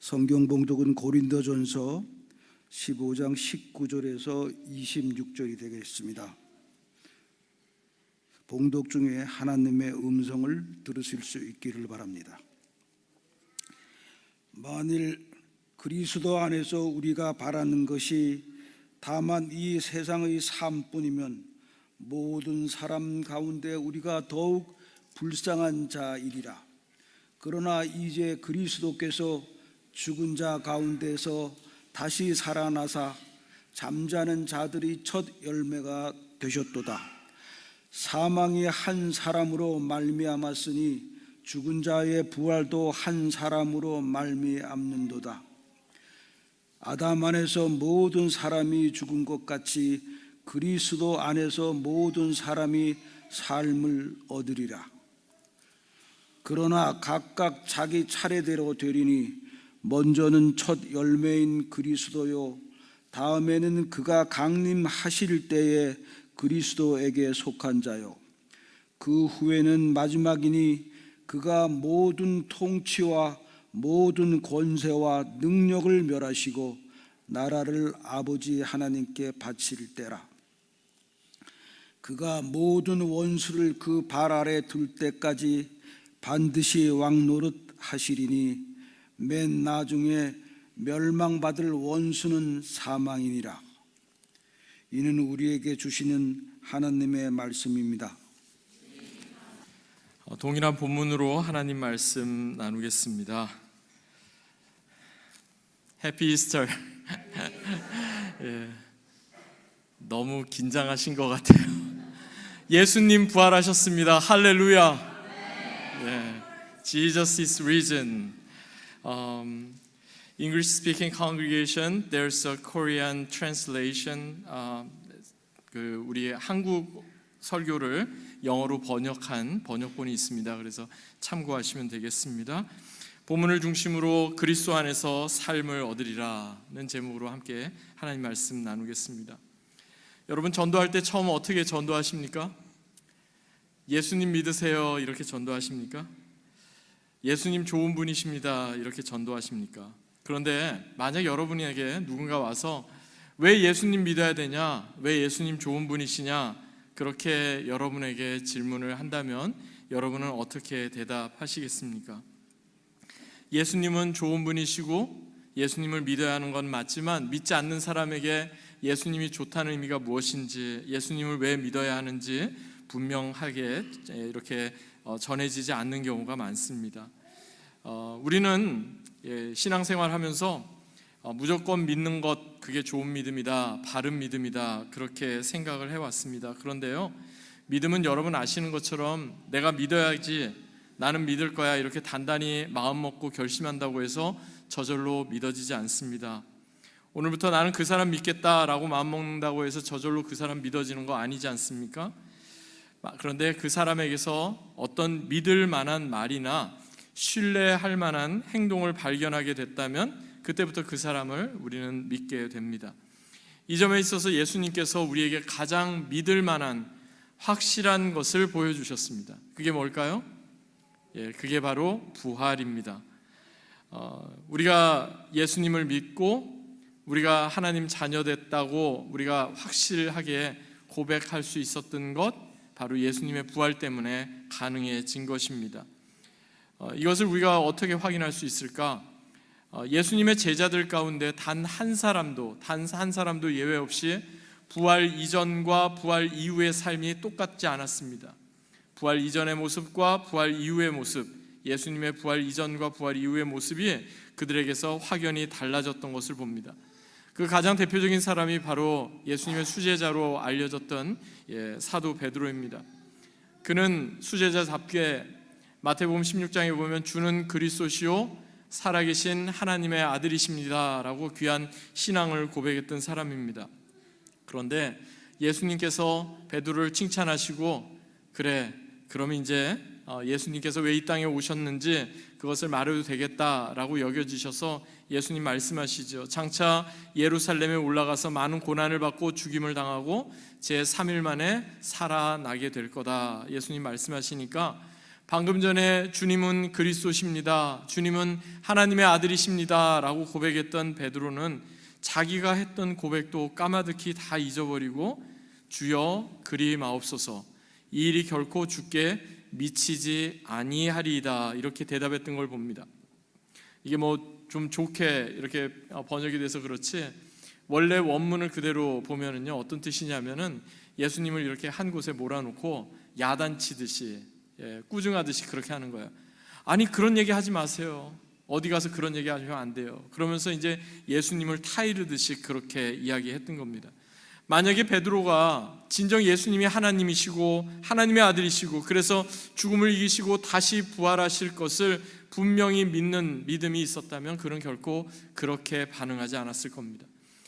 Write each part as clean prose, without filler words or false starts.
성경 봉독은 고린도전서 15장 19절에서 26절이 되겠습니다. 봉독 중에 하나님의 음성을 들으실 수 있기를 바랍니다. 만일 그리스도 안에서 우리가 바라는 것이 다만 이 세상의 삶뿐이면 모든 사람 가운데 우리가 더욱 불쌍한 자이리라. 그러나 이제 그리스도께서 죽은 자 가운데서 다시 살아나사 잠자는 자들이 첫 열매가 되셨도다. 사망이 한 사람으로 말미암았으니 죽은 자의 부활도 한 사람으로 말미암는도다. 아담 안에서 모든 사람이 죽은 것 같이 그리스도 안에서 모든 사람이 삶을 얻으리라. 그러나 각각 자기 차례대로 되리니 먼저는 첫 열매인 그리스도요, 다음에는 그가 강림하실 때에 그리스도에게 속한 자요, 그 후에는 마지막이니 그가 모든 통치와 모든 권세와 능력을 멸하시고 나라를 아버지 하나님께 바칠 때라. 그가 모든 원수를 그 발 아래 둘 때까지 반드시 왕노릇 하시리니 맨 나중에 멸망받을 원수는 사망이니라. 이는 우리에게 주시는 하나님의 말씀입니다. 동일한 본문으로 하나님 말씀 나누겠습니다. 해피 이스터. 예, 너무 긴장하신 것 같아요. 예수님 부활하셨습니다. 할렐루야. Jesus is risen. English-speaking congregation, there's a Korean translation. 우리 한국 설교를 영어로 번역한 번역본이 있습니다. 그래서 참고하시면 되겠습니다. 본문을 중심으로 그리스도 안에서 삶을 얻으리라는 제목으로 함께 하나님 말씀 나누겠습니다. 여러분, 전도할 때 처음 어떻게 전도하십니까? 예수님 믿으세요 이렇게 전도하십니까? 예수님 좋은 분이십니다 이렇게 전도하십니까? 그런데 만약 여러분에게 누군가 와서 왜 예수님 믿어야 되냐, 왜 예수님 좋은 분이시냐, 그렇게 여러분에게 질문을 한다면 여러분은 어떻게 대답하시겠습니까? 예수님은 좋은 분이시고 예수님을 믿어야 하는 건 맞지만 믿지 않는 사람에게 예수님이 좋다는 의미가 무엇인지, 예수님을 왜 믿어야 하는지 분명하게 이렇게 전해지지 않는 경우가 많습니다. 우리는 신앙생활하면서 무조건 믿는 것, 그게 좋은 믿음이다, 바른 믿음이다, 그렇게 생각을 해왔습니다. 그런데요, 믿음은 여러분 아시는 것처럼 내가 믿어야지, 나는 믿을 거야 이렇게 단단히 마음 먹고 결심한다고 해서 저절로 믿어지지 않습니다. 오늘부터 나는 그 사람 믿겠다라고 마음 먹는다고 해서 저절로 그 사람 믿어지는 거 아니지 않습니까? 그런데 그 사람에게서 어떤 믿을 만한 말이나 신뢰할 만한 행동을 발견하게 됐다면 그때부터 그 사람을 우리는 믿게 됩니다. 이 점에 있어서 예수님께서 우리에게 가장 믿을 만한 확실한 것을 보여주셨습니다. 그게 뭘까요? 그게 바로 부활입니다. 우리가 예수님을 믿고 우리가 하나님 자녀 됐다고 우리가 확실하게 고백할 수 있었던 것, 바로 예수님의 부활 때문에 가능해진 것입니다. 이것을 우리가 어떻게 확인할 수 있을까? 예수님의 제자들 가운데 단 한 사람도 예외 없이 부활 이전과 부활 이후의 삶이 똑같지 않았습니다. 부활 이전의 모습과 부활 이후의 모습, 예수님의 부활 이전과 부활 이후의 모습이 그들에게서 확연히 달라졌던 것을 봅니다. 그 가장 대표적인 사람이 바로 예수님의 수제자로 알려졌던 사도 베드로입니다. 그는 수제자답게 마태복음 16장에 보면 주는 그리스도시요 살아계신 하나님의 아들이십니다 라고 귀한 신앙을 고백했던 사람입니다. 그런데 예수님께서 베드로를 칭찬하시고, 그래, 그럼 이제 예수님께서 왜 이 땅에 오셨는지 그것을 말해도 되겠다라고 여겨지셔서 예수님 말씀하시죠. 장차 예루살렘에 올라가서 많은 고난을 받고 죽임을 당하고 제 3일 만에 살아나게 될 거다. 예수님 말씀하시니까 방금 전에 주님은 그리스도십니다, 주님은 하나님의 아들이십니다 라고 고백했던 베드로는 자기가 했던 고백도 까마득히 다 잊어버리고 주여 그리 마옵소서, 이 일이 결코 주께 미치지 아니하리이다 이렇게 대답했던 걸 봅니다. 이게 뭐 좀 좋게 이렇게 번역이 돼서 그렇지 원래 원문을 그대로 보면은요 어떤 뜻이냐면은 예수님을 이렇게 한 곳에 몰아놓고 야단치듯이 꾸중하듯이 그렇게 하는 거예요. 아니 그런 얘기 하지 마세요. 어디 가서 그런 얘기 하시면 안 돼요. 그러면서 이제 예수님을 타이르듯이 그렇게 이야기했던 겁니다. 만약에 베드로가 진정 예수님이 하나님이시고 하나님의 아들이시고 그래서 죽음을 이기시고 다시 부활하실 것을 분명히 믿는 믿음이 있었다면 그는 결코 그렇게 반응하지 않았을 겁니다.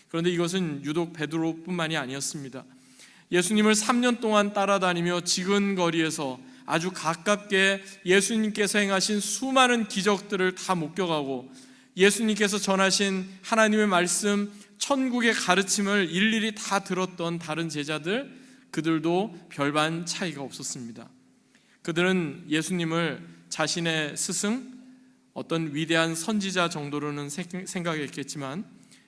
그런데 이것은 유독 베드로뿐만이 아니었습니다. 예수님을 3년 동안 따라다니며 지근거리에서 아주 가깝게 예수님께서 행하신 수많은 기적들을 다 목격하고 예수님께서 전하신 하나님의 말씀, 천국의 가르침을 일일이 다 들었던 다른 제자들, 그들도 별반 차이가 없었습니다. 그들은 예수님을 자신의 스승, 어떤 위대한 선지자 정도로는 생각했겠지만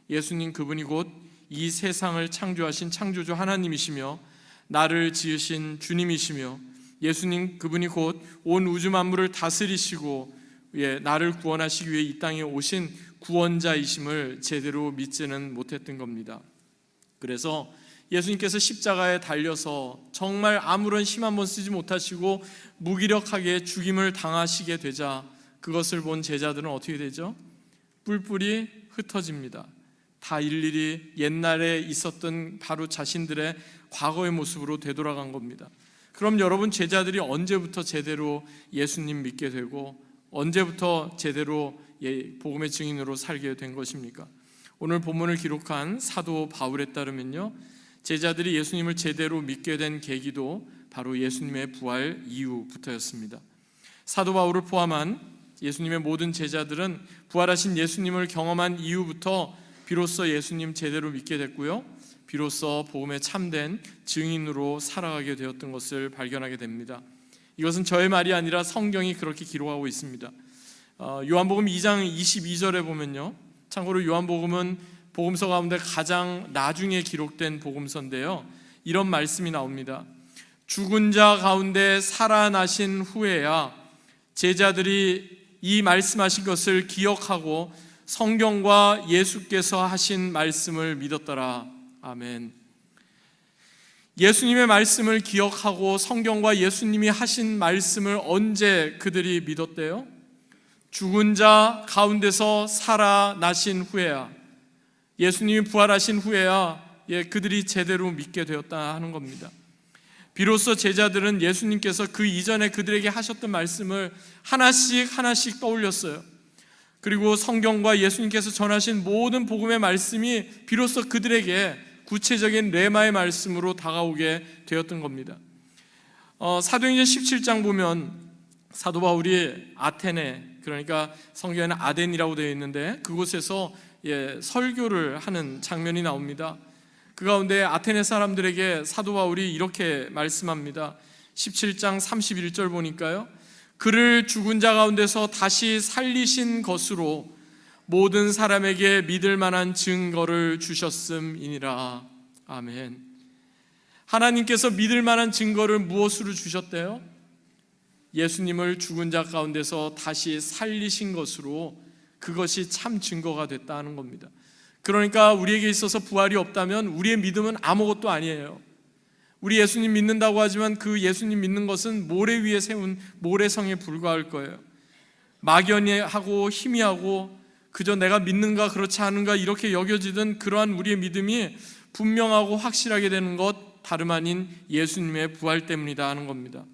예수님 그분이 곧 이 세상을 창조하신 창조주 하나님이시며 나를 지으신 주님이시며 예수님 그분이 곧 온 우주 만물을 다스리시고 나를 구원하시기 위해 이 땅에 오신 구원자이심을 제대로 믿지는 못했던 겁니다. 그래서 예수님께서 십자가에 달려서 정말 아무런 힘 한 번 쓰지 못하시고 무기력하게 죽임을 당하시게 되자 그것을 본 제자들은 어떻게 되죠? 뿔뿔이 흩어집니다. 다 일일이 옛날에 있었던 바로 자신들의 과거의 모습으로 되돌아간 겁니다. 그럼 여러분 제자들이 언제부터 제대로 예수님 믿게 되고 언제부터 제대로 복음의 증인으로 살게 된 것입니까? 오늘 본문을 기록한 사도 바울에 따르면요 제자들이 예수님을 제대로 믿게 된 계기도 바로 예수님의 부활 이후부터였습니다. 사도 바울을 포함한 예수님의 모든 제자들은 부활하신 예수님을 경험한 이후부터 비로소 예수님 제대로 믿게 됐고요 비로소 복음의 참된 증인으로 살아가게 되었던 것을 발견하게 됩니다. 이것은 저의 말이 아니라 성경이 그렇게 기록하고 있습니다. 요한복음 2장 22절에 보면요 참고로 요한복음은 복음서 가운데 가장 나중에 기록된 복음서인데요 이런 말씀이 나옵니다. 죽은 자 가운데 살아나신 후에야 제자들이 이 말씀하신 것을 기억하고 성경과 예수께서 하신 말씀을 믿었더라. 아멘. 예수님의 말씀을 기억하고 성경과 예수님이 하신 말씀을 언제 그들이 믿었대요? 죽은 자 가운데서 살아나신 후에야, 예수님이 부활하신 후에야 그들이 제대로 믿게 되었다 하는 겁니다. 비로소 제자들은 예수님께서 그 이전에 그들에게 하셨던 말씀을 하나씩 떠올렸어요. 그리고 성경과 예수님께서 전하신 모든 복음의 말씀이 비로소 그들에게 구체적인 레마의 말씀으로 다가오게 되었던 겁니다. 사도행전 17장 보면 사도 바울이 아테네, 그러니까 성경에는 아덴이라고 되어 있는데 그곳에서 설교를 하는 장면이 나옵니다. 그 가운데 아테네 사람들에게 사도 바울이 이렇게 말씀합니다. 17장 31절 보니까요 그를 죽은 자 가운데서 다시 살리신 것으로 모든 사람에게 믿을 만한 증거를 주셨음이니라. 아멘. 하나님께서 믿을 만한 증거를 무엇으로 주셨대요? 예수님을 죽은 자 가운데서 다시 살리신 것으로 그것이 참 증거가 됐다는 겁니다. 그러니까 우리에게 있어서 부활이 없다면 우리의 믿음은 아무것도 아니에요. 우리 예수님 믿는다고 하지만 그 예수님 믿는 것은 모래 위에 세운 모래성에 불과할 거예요. 막연하고 희미하고 그저 내가 믿는가 그렇지 않은가 이렇게 여겨지던 그러한 우리의 믿음이 분명하고 확실하게 되는 것 다름 아닌 예수님의 부활 때문이다 하는 겁니다.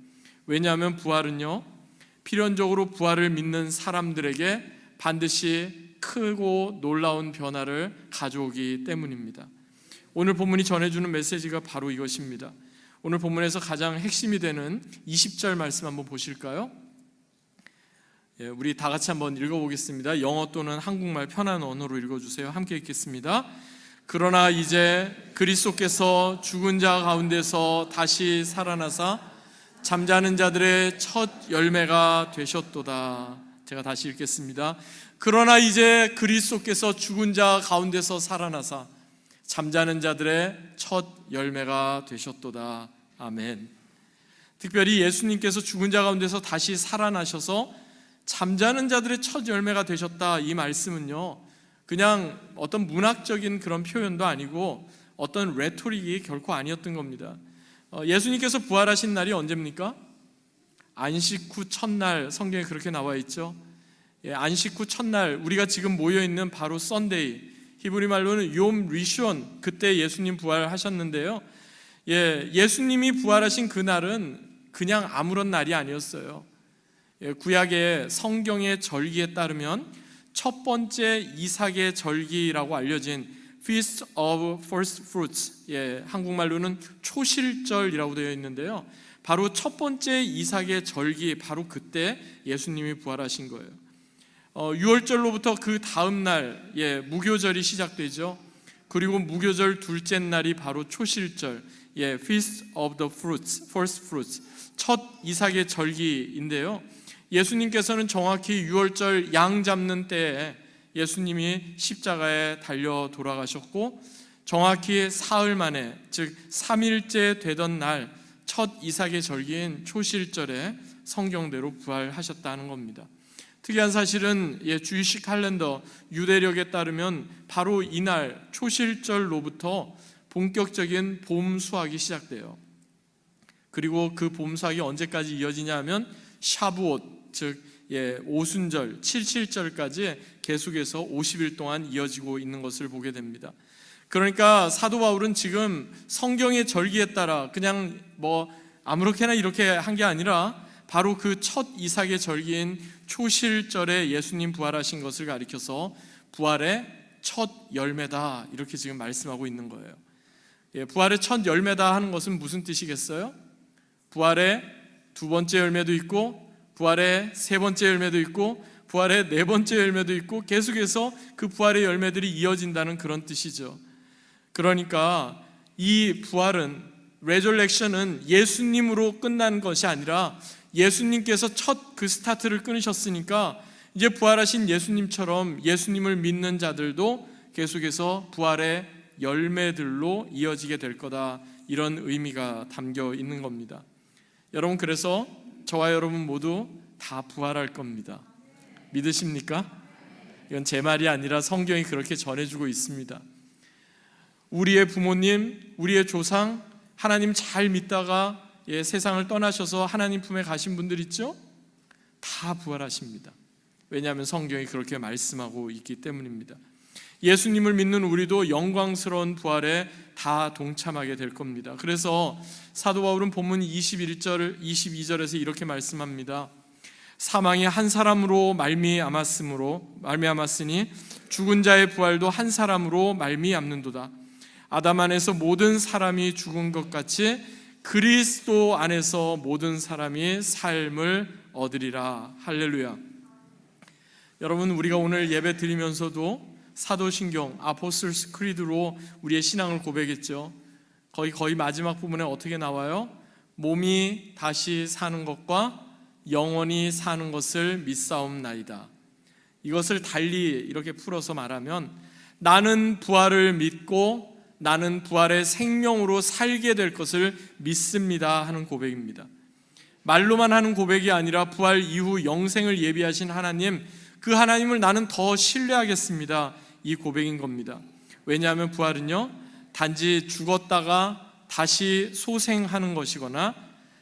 왜냐하면 부활은요 필연적으로 부활을 믿는 사람들에게 반드시 크고 놀라운 변화를 가져오기 때문입니다. 오늘 본문이 전해주는 메시지가 바로 이것입니다. 오늘 본문에서 가장 핵심이 되는 20절 말씀 한번 보실까요? 우리 다 같이 한번 읽어보겠습니다. 영어 또는 한국말 편한 언어로 읽어주세요. 함께 읽겠습니다. 그러나 이제 그리스도께서 죽은 자 가운데서 다시 살아나사 잠자는 자들의 첫 열매가 되셨도다. 제가 다시 읽겠습니다. 그러나 이제 그리스도께서 죽은 자 가운데서 살아나사 잠자는 자들의 첫 열매가 되셨도다. 아멘. 특별히 예수님께서 죽은 자 가운데서 다시 살아나셔서 잠자는 자들의 첫 열매가 되셨다. 이 말씀은요, 그냥 어떤 문학적인 그런 표현도 아니고 어떤 레토릭이 결코 아니었던 겁니다. 예수님께서 부활하신 날이 언제입니까? 안식 후 첫날, 성경에 그렇게 나와 있죠. 안식 후 첫날, 우리가 지금 모여있는 바로 썬데이, 히브리 말로는 욤 리숀, 그때 예수님 부활하셨는데요. 예수님이 부활하신 그날은 그냥 아무런 날이 아니었어요. 구약의 성경의 절기에 따르면 첫 번째 이삭의 절기라고 알려진 Feast of First Fruits, 한국말로는 초실절이라고 되어 있는데요. 바로 첫 번째 이삭의 절기, 바로 그때 예수님이 부활하신 거예요. 6월절로부터 그 다음 날 무교절이 시작되죠. 그리고 무교절 둘째 날이 바로 초실절, Feast of the Fruits, First Fruits, 첫 이삭의 절기인데요. 예수님께서는 정확히 6월절 양 잡는 때에 예수님이 십자가에 달려 돌아가셨고, 정확히 사흘 만에, 즉 3일째 되던 날 첫 이삭의 절기인 초실절에 성경대로 부활하셨다는 겁니다. 특이한 사실은 주이시 칼렌더, 유대력에 따르면 바로 이날 초실절로부터 본격적인 봄 수확이 시작돼요. 그리고 그 봄 수확이 언제까지 이어지냐 하면 샤부옷, 즉 오순절, 77절까지 계속해서 50일 동안 이어지고 있는 것을 보게 됩니다. 그러니까 사도 바울은 지금 성경의 절기에 따라 그냥 아무렇게나 이렇게 한 게 아니라 바로 그 첫 이삭의 절기인 초실절에 예수님 부활하신 것을 가리켜서 부활의 첫 열매다, 이렇게 지금 말씀하고 있는 거예요. 부활의 첫 열매다 하는 것은 무슨 뜻이겠어요? 부활의 두 번째 열매도 있고, 부활의 세 번째 열매도 있고, 부활의 네 번째 열매도 있고, 계속해서 그 부활의 열매들이 이어진다는 그런 뜻이죠. 그러니까 이 부활은, 레졸렉션은 예수님으로 끝난 것이 아니라 예수님께서 첫 그 스타트를 끊으셨으니까 이제 부활하신 예수님처럼 예수님을 믿는 자들도 계속해서 부활의 열매들로 이어지게 될 거다, 이런 의미가 담겨 있는 겁니다. 여러분, 그래서 저와 여러분 모두 다 부활할 겁니다. 믿으십니까? 이건 제 말이 아니라 성경이 그렇게 전해주고 있습니다. 우리의 부모님, 우리의 조상, 하나님 잘 믿다가 세상을 떠나셔서 하나님 품에 가신 분들 있죠? 다 부활하십니다. 왜냐하면 성경이 그렇게 말씀하고 있기 때문입니다. 예수님을 믿는 우리도 영광스러운 부활에 다 동참하게 될 겁니다. 그래서 사도 바울은 본문 21절, 22절에서 이렇게 말씀합니다. 사망이 한 사람으로 말미암았으니 죽은 자의 부활도 한 사람으로 말미암는도다. 아담 안에서 모든 사람이 죽은 것 같이 그리스도 안에서 모든 사람이 삶을 얻으리라. 할렐루야. 여러분, 우리가 오늘 예배 드리면서도 사도신경, 아포스톨스 크리드로 우리의 신앙을 고백했죠. 거의 마지막 부분에 어떻게 나와요? 몸이 다시 사는 것과 영원히 사는 것을 믿사옵나이다. 이것을 달리 이렇게 풀어서 말하면, 나는 부활을 믿고 나는 부활의 생명으로 살게 될 것을 믿습니다 하는 고백입니다. 말로만 하는 고백이 아니라 부활 이후 영생을 예비하신 하나님, 그 하나님을 나는 더 신뢰하겠습니다, 이 고백인 겁니다. 왜냐하면 부활은요, 단지 죽었다가 다시 소생하는 것이거나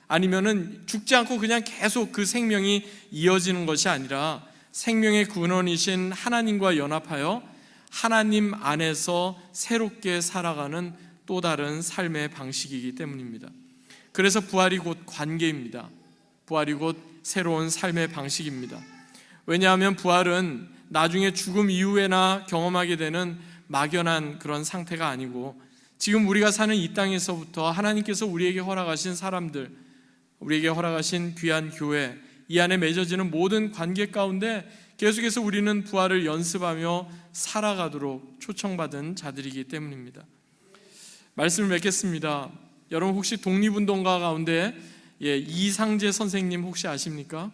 아니면은 죽지 않고 그냥 계속 그 생명이 이어지는 것이 아니라 생명의 근원이신 하나님과 연합하여 하나님 안에서 새롭게 살아가는 또 다른 삶의 방식이기 때문입니다. 그래서 부활이 곧 관계입니다. 부활이 곧 새로운 삶의 방식입니다. 왜냐하면 부활은 나중에 죽음 이후에나 경험하게 되는 막연한 그런 상태가 아니고, 지금 우리가 사는 이 땅에서부터 하나님께서 우리에게 허락하신 사람들, 우리에게 허락하신 귀한 교회, 이 안에 맺어지는 모든 관계 가운데 계속해서 우리는 부활을 연습하며 살아가도록 초청받은 자들이기 때문입니다. 말씀을 맺겠습니다. 여러분, 혹시 독립운동가 가운데 이상재 선생님 혹시 아십니까?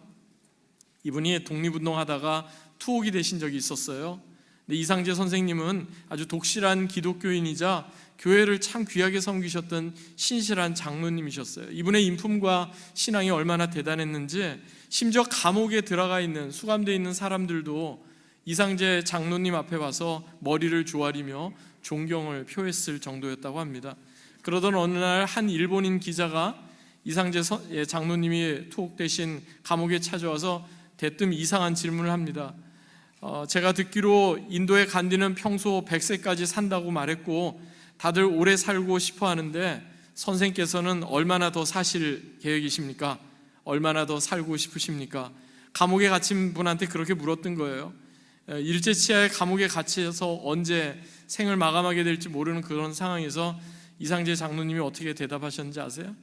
이분이 독립운동하다가 투옥이 되신 적이 있었어요. 근데 이상재 선생님은 아주 독실한 기독교인이자 교회를 참 귀하게 섬기셨던 신실한 장로님이셨어요. 이분의 인품과 신앙이 얼마나 대단했는지 심지어 감옥에 들어가 있는, 수감되어 있는 사람들도 이상재 장로님 앞에 와서 머리를 조아리며 존경을 표했을 정도였다고 합니다. 그러던 어느 날 한 일본인 기자가 이상재 장로님이 투옥되신 감옥에 찾아와서 대뜸 이상한 질문을 합니다. 제가 듣기로 인도의 간디는 평소 100세까지 산다고 말했고 다들 오래 살고 싶어 하는데 선생께서는 얼마나 더 사실 계획이십니까? 얼마나 더 살고 싶으십니까? 감옥에 갇힌 분한테 그렇게 물었던 거예요. 일제치하의 감옥에 갇혀서 언제 생을 마감하게 될지 모르는 그런 상황에서 이상재 장로님이 어떻게 대답하셨는지 아세요?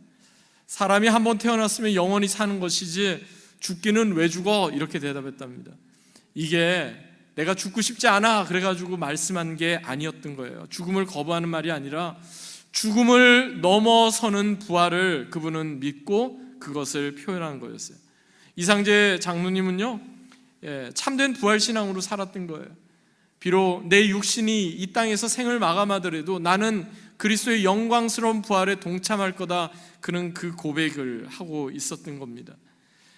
사람이 한번 태어났으면 영원히 사는 것이지 죽기는 왜 죽어? 이렇게 대답했답니다. 이게 내가 죽고 싶지 않아 그래가지고 말씀한 게 아니었던 거예요. 죽음을 거부하는 말이 아니라 죽음을 넘어서는 부활을 그분은 믿고 그것을 표현한 거였어요. 이상재 장로님은요, 참된 부활신앙으로 살았던 거예요. 비록 내 육신이 이 땅에서 생을 마감하더라도 나는 그리스도의 영광스러운 부활에 동참할 거다, 그는 그 고백을 하고 있었던 겁니다.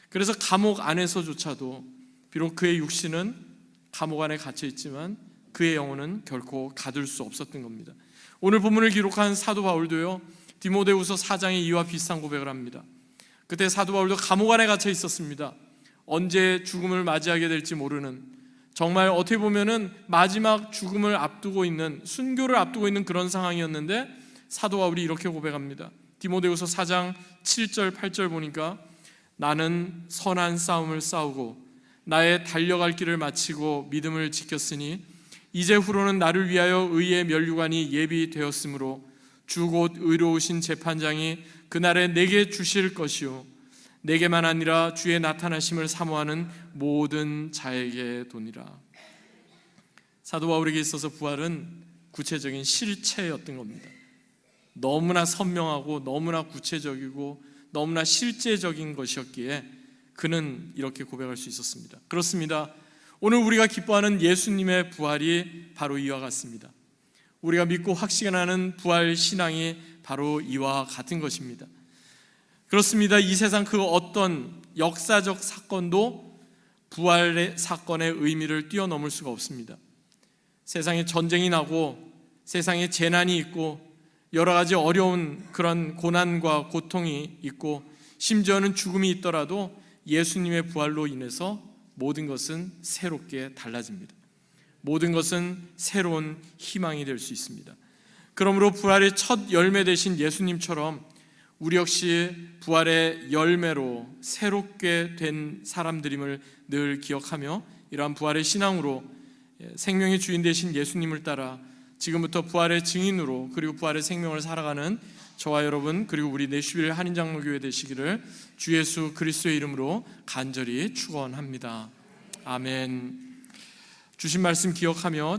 그래서 감옥 안에서조차도 비록 그의 육신은 감옥 안에 갇혀 있지만 그의 영혼은 결코 가둘 수 없었던 겁니다. 오늘 본문을 기록한 사도 바울도요, 디모데후서 4장의 이와 비슷한 고백을 합니다. 그때 사도 바울도 감옥 안에 갇혀 있었습니다. 언제 죽음을 맞이하게 될지 모르는, 정말 어떻게 보면은 마지막 죽음을 앞두고 있는, 순교를 앞두고 있는 그런 상황이었는데 사도 바울이 이렇게 고백합니다. 디모데후서 4장 7절 8절 보니까 나는 선한 싸움을 싸우고 나의 달려갈 길을 마치고 믿음을 지켰으니 이제 후로는 나를 위하여 의의 면류관이 예비되었으므로 주 곧 의로우신 재판장이 그날에 내게 주실 것이요 내게만 아니라 주의 나타나심을 사모하는 모든 자에게 도니라. 사도 바울에게 있어서 부활은 구체적인 실체였던 겁니다. 너무나 선명하고 너무나 구체적이고 너무나 실제적인 것이었기에 그는 이렇게 고백할 수 있었습니다. 그렇습니다. 오늘 우리가 기뻐하는 예수님의 부활이 바로 이와 같습니다. 우리가 믿고 확신하는 부활 신앙이 바로 이와 같은 것입니다. 그렇습니다. 이 세상 그 어떤 역사적 사건도 부활의 사건의 의미를 뛰어넘을 수가 없습니다. 세상에 전쟁이 나고 세상에 재난이 있고 여러 가지 어려운 그런 고난과 고통이 있고 심지어는 죽음이 있더라도 예수님의 부활로 인해서 모든 것은 새롭게 달라집니다. 모든 것은 새로운 희망이 될 수 있습니다. 그러므로 부활의 첫 열매 되신 예수님처럼 우리 역시 부활의 열매로 새롭게 된 사람들임을 늘 기억하며 이러한 부활의 신앙으로 생명의 주인 되신 예수님을 따라 지금부터 부활의 증인으로 그리고 부활의 생명을 살아가는 저와 여러분 그리고 우리 내슈빌 한인장로교회 되시기를 주 예수 그리스도의 이름으로 간절히 축원합니다. 아멘. 주신 말씀 기억하며